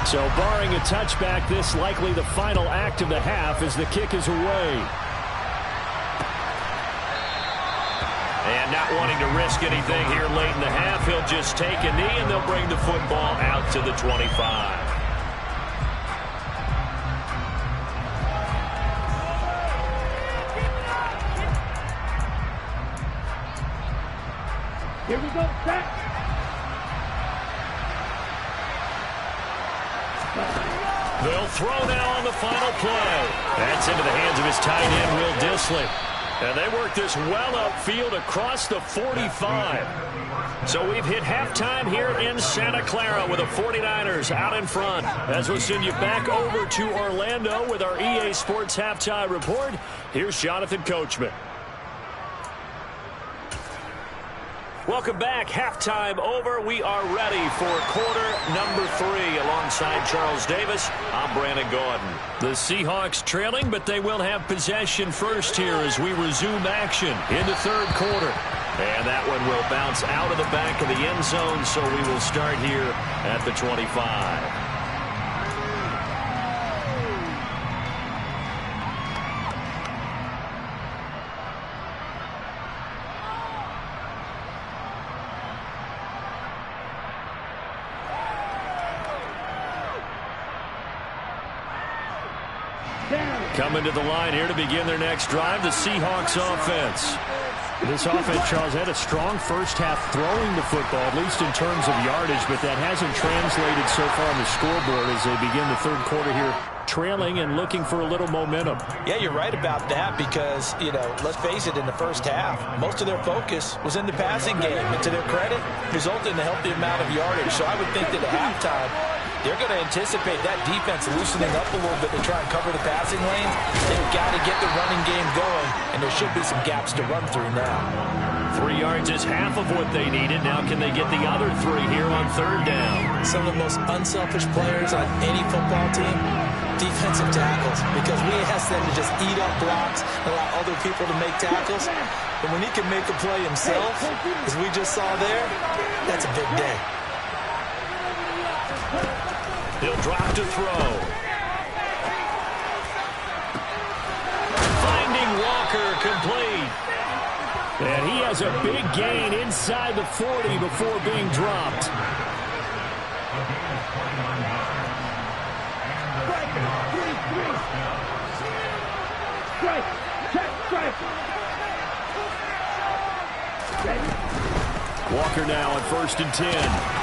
So barring a touchback, this likely the final act of the half as the kick is away. And not wanting to risk anything here late in the half, he'll just take a knee and they'll bring the football out to the 25. Here we go, set. They'll throw now on the final play. That's into the hands of his tight end, Will Dissly. And they work this well upfield across the 45. So we've hit halftime here in Santa Clara with the 49ers out in front. As we'll send you back over to Orlando with our EA Sports Halftime Report, here's Jonathan Coachman. Welcome back. Halftime over. We are ready for quarter number 3. Alongside Charles Davis, I'm Brandon Gaudin. The Seahawks trailing, but they will have possession first here as we resume action in the third quarter. And that one will bounce out of the back of the end zone, so we will start here at the 25. Coming to the line here to begin their next drive, the Seahawks offense. This offense, Charles, had a strong first half throwing the football, at least in terms of yardage, but that hasn't translated so far on the scoreboard as they begin the third quarter here, trailing and looking for a little momentum. Yeah, you're right about that because, let's face it, in the first half, most of their focus was in the passing game. And to their credit, resulted in a healthy amount of yardage. So I would think that at halftime, they're going to anticipate that defense loosening up a little bit to try and cover the passing lanes. They've got to get the running game going, and there should be some gaps to run through now. 3 yards is half of what they needed. Now can they get the other 3 here on third down? Some of the most unselfish players on any football team, defensive tackles, because we ask them to just eat up blocks and allow other people to make tackles. But when he can make a play himself, as we just saw there, that's a big day. He'll drop to throw. Finding Walker complete. And he has a big gain inside the 40 before being dropped. Walker now at 1st and 10.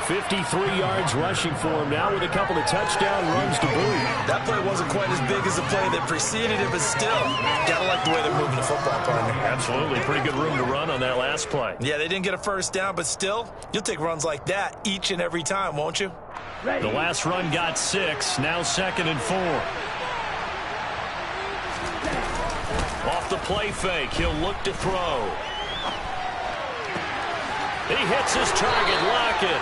53 yards rushing for him now with a couple of touchdown runs to boot. That play wasn't quite as big as the play that preceded it, but still, gotta like the way they're moving the football, partner. Absolutely. Pretty good room to run on that last play. Yeah, they didn't get a first down, but still, you'll take runs like that each and every time, won't you? The last run got 6. Now 2nd and 4. Off the play fake, he'll look to throw. He hits his target, Lockett.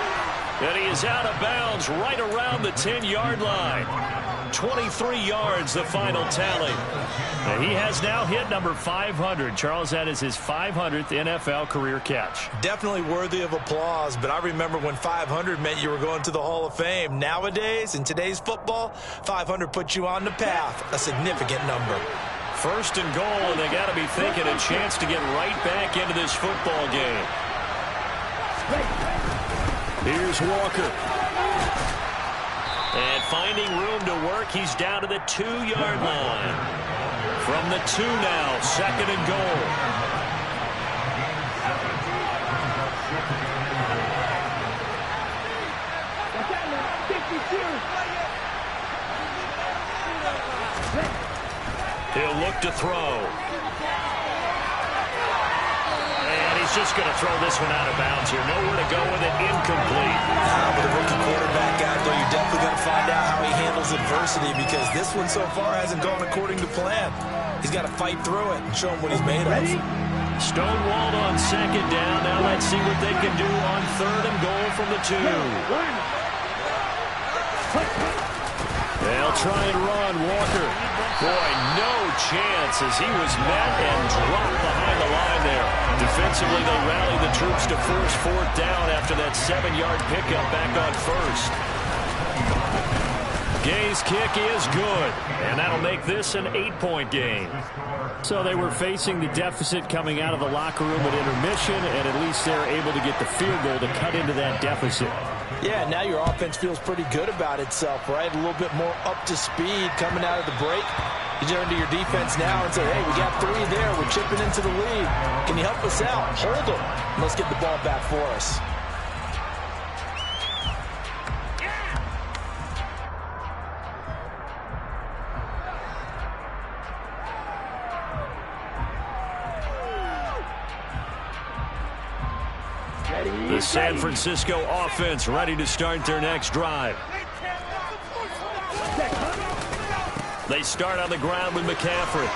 And he is out of bounds right around the 10-yard line. 23 yards, the final tally. And he has now hit number 500. Charles, that is his 500th NFL career catch. Definitely worthy of applause, but I remember when 500 meant you were going to the Hall of Fame. Nowadays, in today's football, 500 puts you on the path, a significant number. 1st and goal, and they got to be thinking a chance to get right back into this football game. Here's Walker. And finding room to work, he's down to the 2-yard line. From the 2 now, 2nd and goal. He'll look to throw. Just going to throw this one out of bounds here. Nowhere to go with it. Incomplete. With a rookie quarterback out there, you're definitely going to find out how he handles adversity because this one so far hasn't gone according to plan. He's got to fight through it and show him what he's made of. Stonewalled on 2nd down. Now let's see what they can do on 3rd and goal from the 2. They'll try and run. Walker. Boy, no chance as he was met and dropped behind the line there. Defensively, they rally the troops to force 4th down after that 7-yard pickup back on 1st. Gay's kick is good, and that'll make this an 8-point game. So they were facing the deficit coming out of the locker room at intermission, and at least they're able to get the field goal to cut into that deficit. Yeah, now your offense feels pretty good about itself, right? A little bit more up to speed coming out of the break. You turn to your defense now and say, hey, we got 3 there. We're chipping into the lead. Can you help us out? Hold them. Let's get the ball back for us. The San Francisco offense ready to start their next drive. They start on the ground with McCaffrey.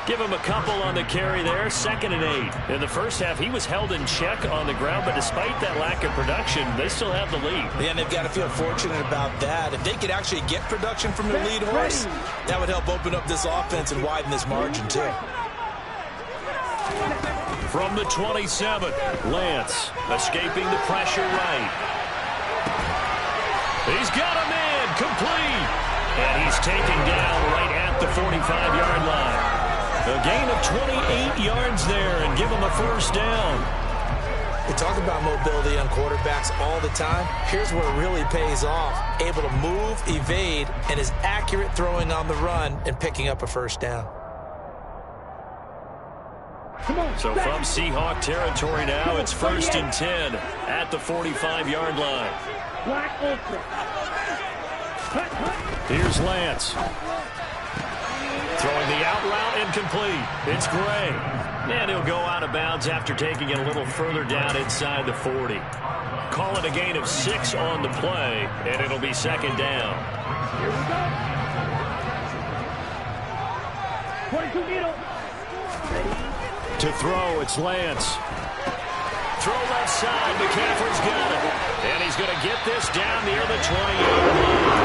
Give him a couple on the carry there, 2nd and 8. In the first half, he was held in check on the ground, but despite that lack of production, they still have the lead. Yeah, and they've got to feel fortunate about that. If they could actually get production from their lead horse, that would help open up this offense and widen this margin, too. From the 27, Lance escaping the pressure right. He's got him in, complete. And he's taken down right at the 45-yard line. A gain of 28 yards there and give him a first down. We talk about mobility on quarterbacks all the time. Here's where it really pays off. Able to move, evade, and is accurate throwing on the run and picking up a first down. So from Seahawk territory now, it's 1st and 10 at the 45-yard line. Here's Lance. Throwing the out route incomplete. It's Gray. And he'll go out of bounds after taking it a little further down inside the 40. Call it a gain of 6 on the play, and it'll be 2nd down. Here we go. 22 middle. To throw, it's Lance. Throw left side. McCaffrey's got it. And he's going to get this down near the 20-yard line.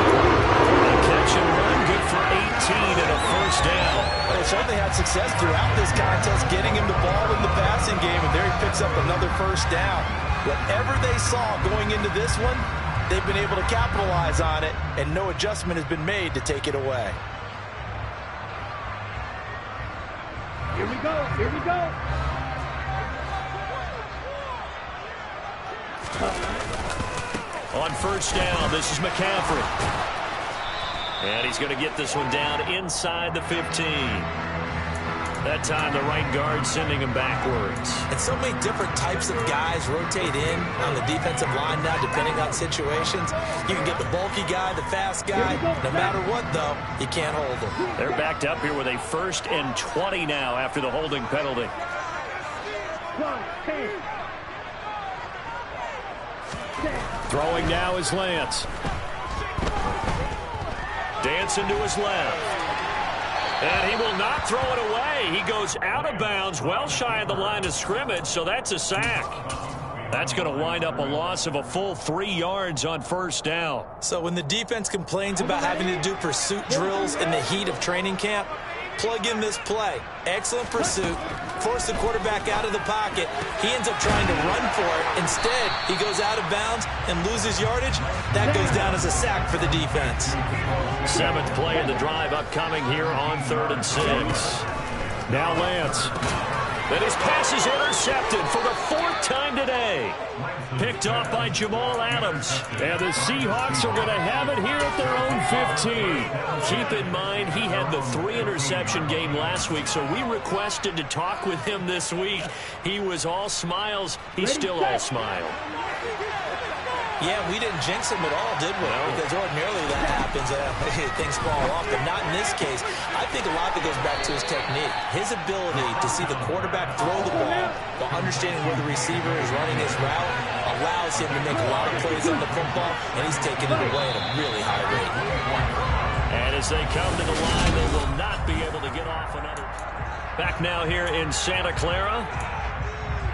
A catch and run, good for 18 and a first down. They certainly had success throughout this contest, getting him the ball in the passing game, and there he picks up another first down. Whatever they saw going into this one, they've been able to capitalize on it, and no adjustment has been made to take it away. Here we go. Here we go. On first down, this is McCaffrey. And he's going to get this one down inside the 15. That time, the right guard sending him backwards. And so many different types of guys rotate in on the defensive line now, depending on situations. You can get the bulky guy, the fast guy. No matter what, though, you can't hold them. They're backed up here with a 1st and 20 now after the holding penalty. 10. Throwing now is Lance. Dancing to his left. And he will not throw it away. He goes out of bounds, well shy of the line of scrimmage, so that's a sack. That's going to wind up a loss of a full 3 yards on first down. So when the defense complains about having to do pursuit drills in the heat of training camp, plug in this play. Excellent pursuit. Force the quarterback out of the pocket. He ends up trying to run for it. Instead, he goes out of bounds and loses yardage. That goes down as a sack for the defense. 7th play of the drive upcoming here on 3rd and 6. Now Lance. And his pass is intercepted for the 4th time today. Picked off by Jamal Adams. And the Seahawks are going to have it here at their own 15. Keep in mind, he had the 3-interception game last week, so we requested to talk with him this week. He was all smiles. He's still all smile. Yeah, we didn't jinx him at all, did we? No. Because ordinarily that happens. Things fall off, but not in this case. I think a lot of it goes back to his technique. His ability to see the quarterback throw the ball while understanding where the receiver is running his route allows him to make a lot of plays on the football, and he's taking it away at a really high rate. And as they come to the line, they will not be able to get off another. Back now here in Santa Clara.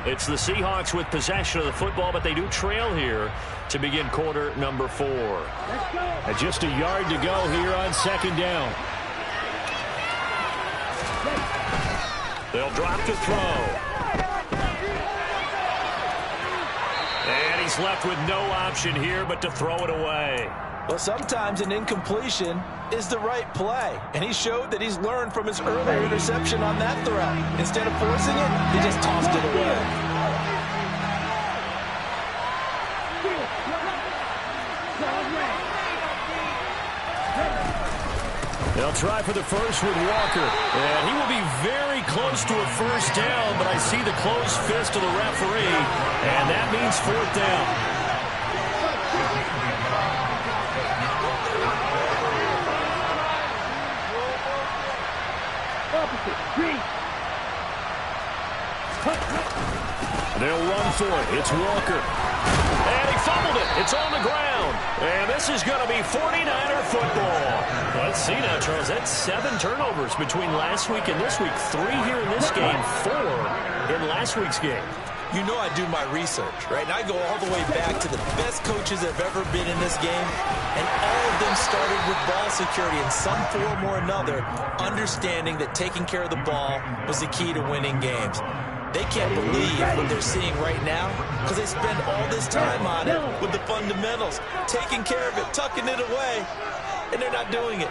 It's the Seahawks with possession of the football, but they do trail here to begin quarter number 4. And just a yard to go here on 2nd down. They'll drop to throw. And he's left with no option here but to throw it away. Well, sometimes an incompletion is the right play, and he showed that he's learned from his earlier interception on that throw. Instead of forcing it, he just tossed it away. They'll try for the first with Walker. And he will be very close to a first down, but I see the closed fist of the referee, and that means fourth down. They'll run for it. It's Walker. And he fumbled it. It's on the ground. And this is going to be 49er football. Let's see now, Charles. That's 7 turnovers between last week and this week. 3 here in this game, 4 in last week's game. You know I do my research, right? And I go all the way back to the best coaches that have ever been in this game. And all of them started with ball security in some form or another, understanding that taking care of the ball was the key to winning games. They can't believe what they're seeing right now because they spend all this time on it with the fundamentals, taking care of it, tucking it away, and they're not doing it.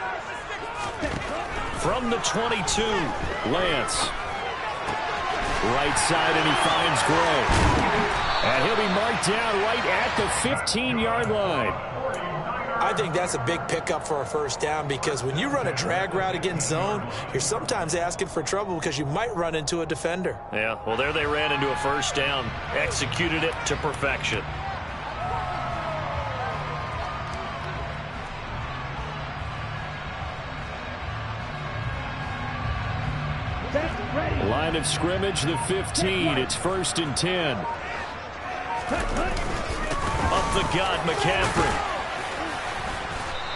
From the 22, Lance. Right side, and he finds Gray. And he'll be marked down right at the 15-yard line. I think that's a big pickup for a first down because when you run a drag route against zone, you're sometimes asking for trouble because you might run into a defender. Yeah, well, there they ran into a first down, executed it to perfection. Line of scrimmage, the 15. It's 1st and 10. Up the gut, McCaffrey.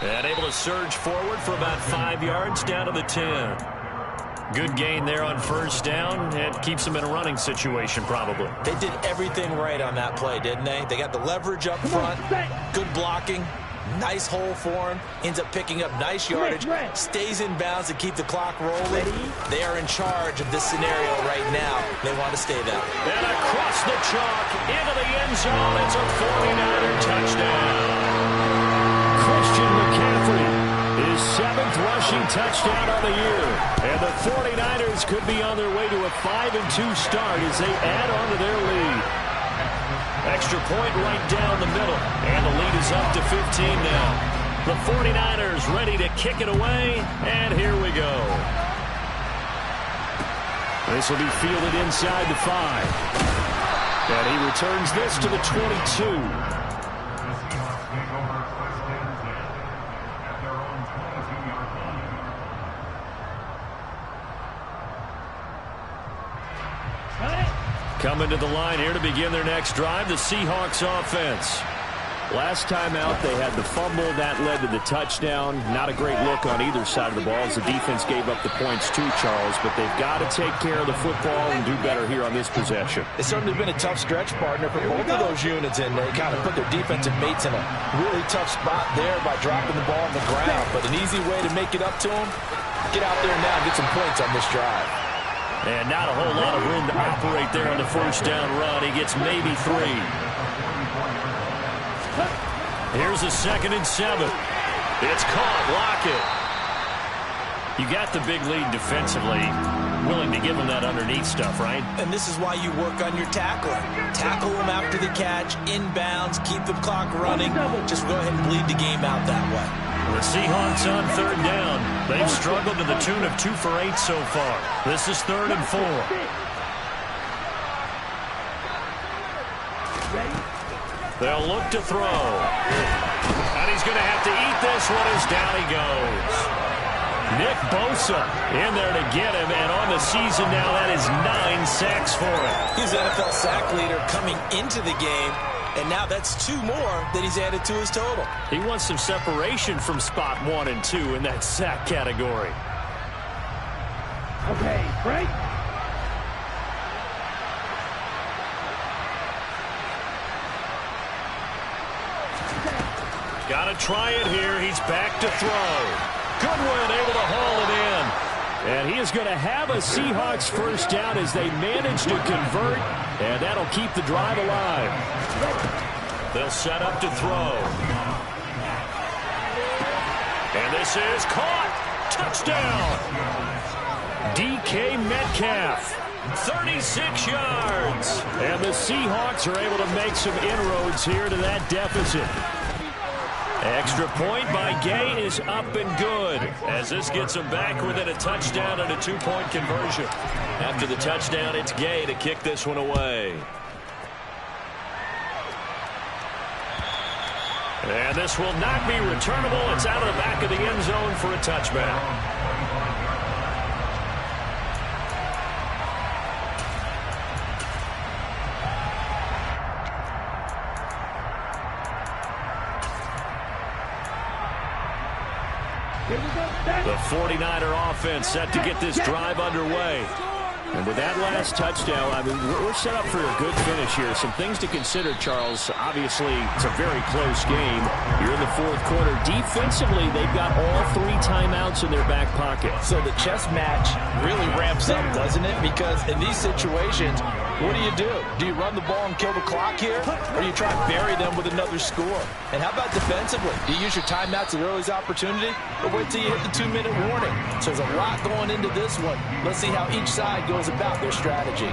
And able to surge forward for about 5 yards down to the 10. Good gain there on first down. And keeps them in a running situation, probably. They did everything right on that play, didn't they? They got the leverage up front, good blocking, nice hole for him, ends up picking up nice yardage, stays in bounds to keep the clock rolling. They are in charge of this scenario right now. They want to stay there. And across the chalk, into the end zone. It's a 49er touchdown. Christian McCaffrey, his 7th rushing touchdown of the year. And the 49ers could be on their way to a 5-2 start as they add on to their lead. Extra point right down the middle. And the lead is up to 15 now. The 49ers ready to kick it away. And here we go. This will be fielded inside the 5. And he returns this to the 22. Coming to the line here to begin their next drive, the Seahawks offense. Last time out, they had the fumble. That led to the touchdown. Not a great look on either side of the ball as the defense gave up the points too, Charles. But they've got to take care of the football and do better here on this possession. It's certainly been a tough stretch, partner, for both of those units, and they kind of put their defensive mates in a really tough spot there by dropping the ball on the ground. But an easy way to make it up to them, get out there now and get some points on this drive. And not a whole lot of room to operate there on the first down run. He gets maybe 3. Here's a 2nd and 7. It's caught. Lockett. You got the big lead defensively. Willing to give him that underneath stuff, right? And this is why you work on your tackling. Tackle them after the catch, inbounds, keep the clock running. Just go ahead and bleed the game out that way. The Seahawks on 3rd down. They've struggled to the tune of 2 for 8 so far. This is 3rd and 4. They'll look to throw. And he's going to have to eat this one as down he goes. Nick Bosa in there to get him, and on the season now, that is 9 sacks for him. He's NFL sack leader coming into the game, and now that's 2 more that he's added to his total. He wants some separation from spot 1 and 2 in that sack category. Okay, break. Got to try it here. He's back to throw. Goodwin able to haul it in. And he is going to have a Seahawks first down as they manage to convert, and that'll keep the drive alive. They'll set up to throw. And this is caught. Touchdown. DK Metcalf, 36 yards. And the Seahawks are able to make some inroads here to that deficit. Extra point by Gay is up and good as this gets them back within a touchdown and a 2-point conversion. After the touchdown, it's Gay to kick this one away. And this will not be returnable. It's out of the back of the end zone for a touchback. The 49er offense set to get this drive underway. And with that last touchdown, I mean, we're set up for a good finish here. Some things to consider, Charles. Obviously, it's a very close game. You're in the fourth quarter. Defensively, they've got all 3 timeouts in their back pocket. So the chess match really ramps up, doesn't it? Because in these situations, what do? Do you run the ball and kill the clock here? Or do you try and bury them with another score? And how about defensively? Do you use your timeouts at earliest opportunity? Or wait till you hit the 2-minute warning? So there's a lot going into this one. Let's see how each side goes about their strategy.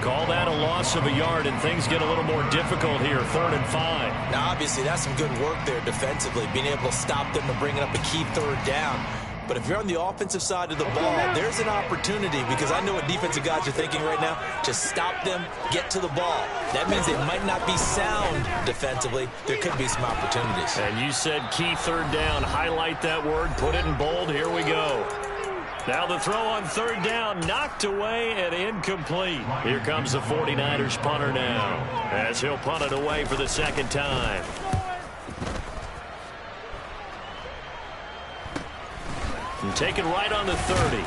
Call that a loss of a yard, and things get a little more difficult here. 3rd and 5. Now, obviously, that's some good work there defensively, being able to stop them and bringing up a key 3rd down. But if you're on the offensive side of the ball, there's an opportunity, because I know what defensive guys are thinking right now. Just stop them, get to the ball. That means they might not be sound defensively. There could be some opportunities. And you said key 3rd down. Highlight that word. Put it in bold. Here we go. Now the throw on 3rd down, knocked away and incomplete. Here comes the 49ers punter now, as he'll punt it away for the 2nd time. And taken right on the 30.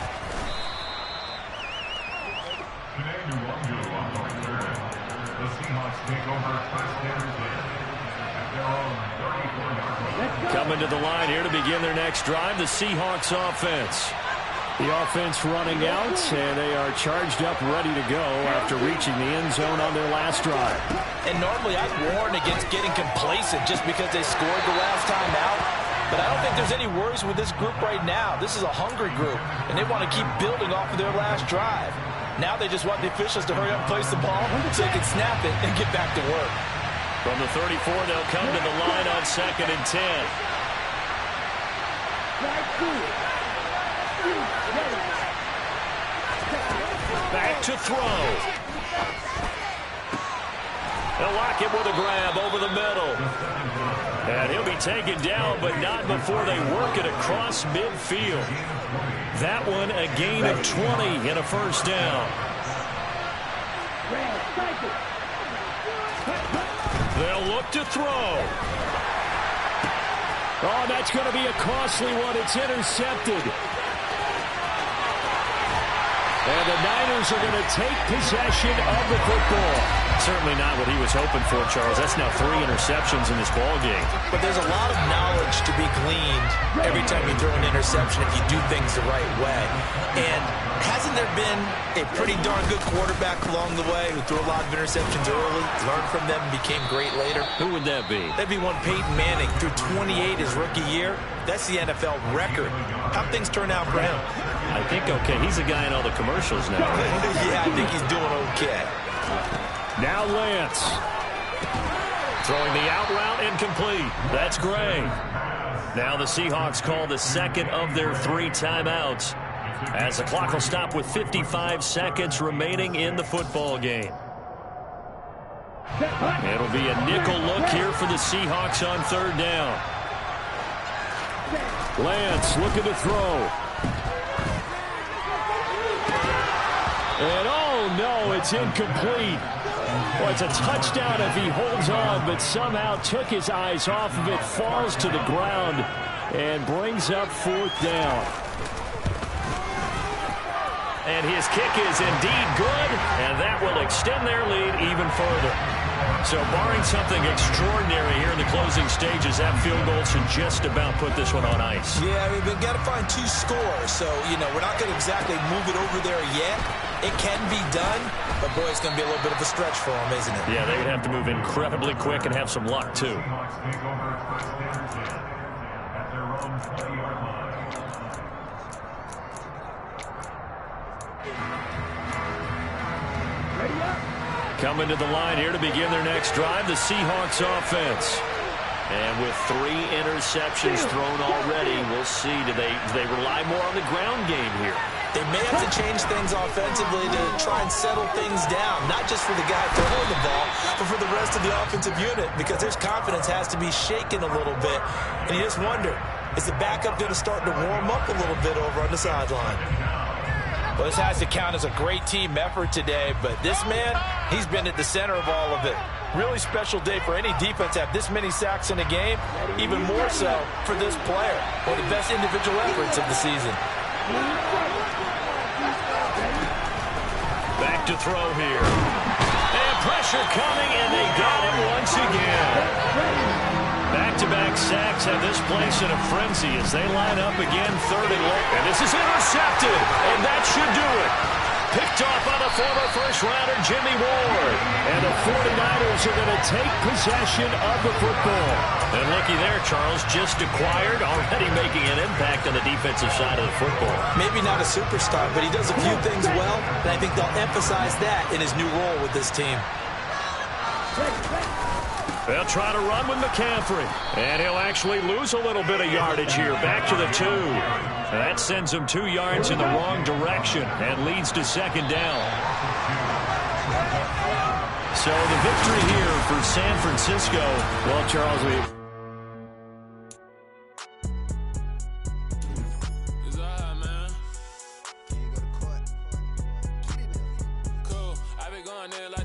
Coming to the line here to begin their next drive, the Seahawks offense. The offense running out, and they are charged up, ready to go after reaching the end zone on their last drive. And normally I'd warn against getting complacent just because they scored the last time out. But I don't think there's any worries with this group right now. This is a hungry group, and they want to keep building off of their last drive. Now they just want the officials to hurry up and place the ball so they can snap it and get back to work. From the 34, they'll come to the line on 2nd and 10. Back to throw. They'll lock him with a grab over the middle. And he'll be taken down, but not before they work it across midfield. That one a gain of 20 and a first down. They'll look to throw. Oh, that's going to be a costly one. It's intercepted. And the Niners are going to take possession of the football. Certainly not what he was hoping for, Charles. That's now 3 interceptions in this ball game. But there's a lot of knowledge to be gleaned every time you throw an interception if you do things the right way. And hasn't there been a pretty darn good quarterback along the way who threw a lot of interceptions early, learned from them, and became great later? Who would that be? That'd be one Peyton Manning. Threw 28 his rookie year. That's the NFL record. How'd things turn out for him? I think okay. He's a guy in all the commercials now. Yeah, I think he's doing okay. Now Lance. Throwing the out route incomplete. That's Gray. Now the Seahawks call the 2nd of their 3 timeouts, as the clock will stop with 55 seconds remaining in the football game. It'll be a nickel look here for the Seahawks on 3rd down. Lance looking to throw. And oh no, it's incomplete. Well, it's a touchdown if he holds on, but somehow took his eyes off of it, falls to the ground, and brings up 4th down. And his kick is indeed good, and that will extend their lead even further. So barring something extraordinary here in the closing stages, that field goal should just about put this one on ice. Yeah, I mean, we've got to find 2 scores. So, we're not going to exactly move it over there yet. It can be done, but, boy, it's going to be a little bit of a stretch for them, isn't it? Yeah, they would have to move incredibly quick and have some luck, too. Coming to the line here to begin their next drive, the Seahawks offense. And with 3 interceptions thrown already, we'll see. Do they rely more on the ground game here? They may have to change things offensively to try and settle things down, not just for the guy throwing the ball, but for the rest of the offensive unit, because their confidence has to be shaken a little bit. And you just wonder, is the backup going to start to warm up a little bit over on the sideline? Well, this has to count as a great team effort today, but this man, he's been at the center of all of it. Really special day for any defense to have this many sacks in a game, even more so for this player. One of the best individual efforts of the season. Back to throw here. And pressure coming, and they got him once again. Back-to-back sacks have this place in a frenzy as they line up again, 3rd and long. And this is intercepted, and that should do it. Picked off by the former first-rounder Jimmy Ward. And the 49ers are going to take possession of the football. And looky there, Charles, just acquired, already making an impact on the defensive side of the football. Maybe not a superstar, but he does a few things well, and I think they'll emphasize that in his new role with this team. They'll try to run with McCaffrey. And he'll actually lose a little bit of yardage here. Back to the 2. That sends him 2 yards in the wrong direction and leads to 2nd down. So the victory here for San Francisco. Well, Charles, It's all right, man. Cool. I been going there like